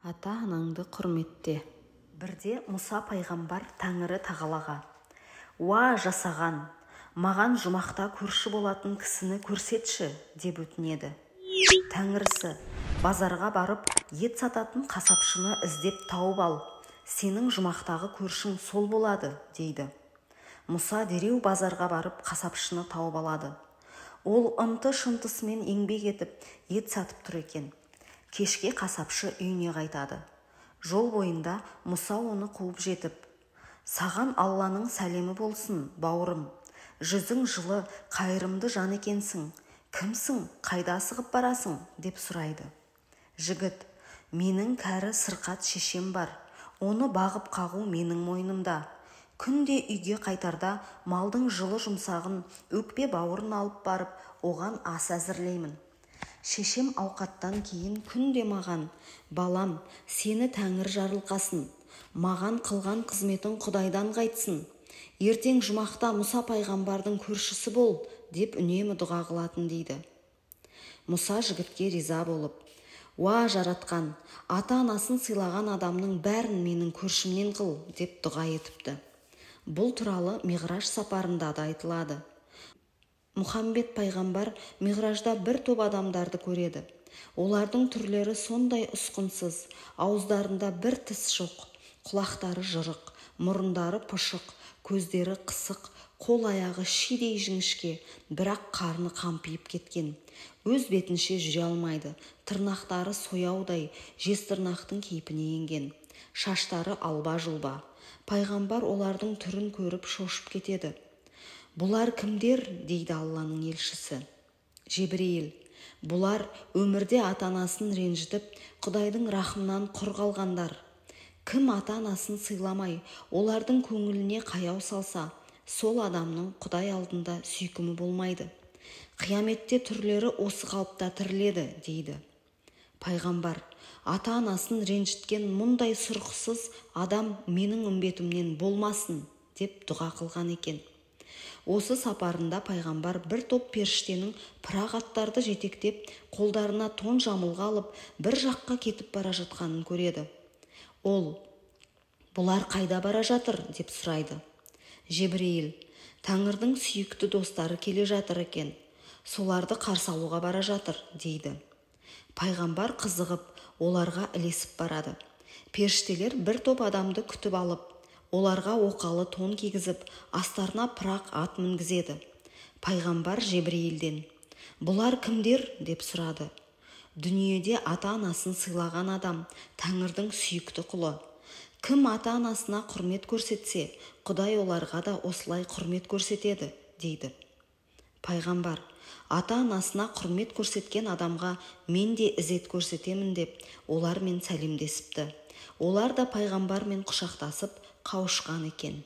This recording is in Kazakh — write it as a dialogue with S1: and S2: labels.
S1: Ата-анаңды құрметте. Бірде Мұса пайғамбар Тәңірі Тағалаға: «Уа жасаған, маған жұмақта көрші болатын кісіні көрсетші» деп өтінеді. Тәңірісі: «Базарға барып, ет сататын қасапшыны іздеп тауып ал, сенің жұмақтағы көршің сол болады» дейді. Мұса дереу базарға барып қасапшыны тауып алады. Ол ынты-шынтысымен еңбек етіп, ет сатып тұр екен. Кешке қасапшы үйіне қайтады. Жол бойында Мұса оны қуып жетіп: «Саған Алланың сәлемі болсын, бауырым. Жүзің жылы, қайырымды жан екенсің. Кімсің, қайда асығып барасың?» деп сұрайды. Жігіт: «Менің кәрі сырқат шешем бар. Оны бағып қағу менің мойнымда. Күнде үйге қайтарда малдың жылы жұмсағын, өкпе бауырын алып барып, оған ас әзірлеймін. Шешем ауқаттан кейін күнде маған: «Балам, сені Тәңір жарылқасын. Маған қылған қызметің Құдайдан қайтсын. Ертең жұмақта Мұса пайғамбардың көршісі бол» деп үнемі дұға қылатын дейді. Мұса жігітке риза болып: «Уа жаратқан, ата-анасын сыйлаған адамның бәрін менің көршімнен қыл» деп дұға етіпті. Бұл туралы Миғраж сапарында да айтылады. Мұхаммед пайғамбар Миғражда бір топ адамдарды көреді. Олардың түрлері сондай ұсқынсыз, ауыздарында бір тіс жоқ, құлақтары жырық, мұрындары пұшық, көздері қысық, қол-аяғы шидей жіңішке, бірақ қарны қампиып кеткен. Өз бетінше жүре алмайды, тырнақтары сояудай, жезтырнақтың кейпіне енген. Шаштары алба-жұлба. Пайғамбар олардың түрін көріп шошып кетеді. «Бұлар кімдер?» дейді Алланың елшісі. Жебірейіл: «Бұлар өмірде ата-анасын ренжітіп, Құдайдың рахымынан құр қалғандар. Кім ата-анасын сыйламай, олардың көңіліне қаяу салса, сол адамның Құдай алдында сүйкімі болмайды. Қияметте түрлері осы қалыпта тіріледі» дейді. Пайғамбар: «Ата-анасын ренжіткен мұндай сұрқысыз адам менің үмбетімнен болмасын» деп дұға қылған екен. Осы сапарында пайғамбар бір топ періштенің пырақ аттарды жетектеп, қолдарына тон жамылғы алып, бір жаққа кетіп бара жатқанын көреді. Ол: «Бұлар қайда бара жатыр?» деп сұрайды. Жебірейіл: «Тәңірдің сүйікті достары келе жатыр екен. Соларды қарсы алуға бара жатыр» дейді. Пайғамбар қызығып, оларға ілесіп барады. Періштелер бір топ адамды күтіп алып, оларға оқалы тон кигізіп, астарына пырақ ат мінгізеді. Пайғамбар Жебірейілден: «Бұлар кімдер?» деп сұрады. «Дүниеде ата-анасын сыйлаған адам, Тәңірдің сүйікті құлы. Кім ата-анасына құрмет көрсетсе, Құдай оларға да осылай құрмет көрсетеді» дейді. Пайғамбар: «Ата-анасына құрмет көрсеткен адамға мен де ізет көрсетемін» деп олармен сәлемдесіпті. Олар да пайғамбармен құшақтасып қауышқан екен.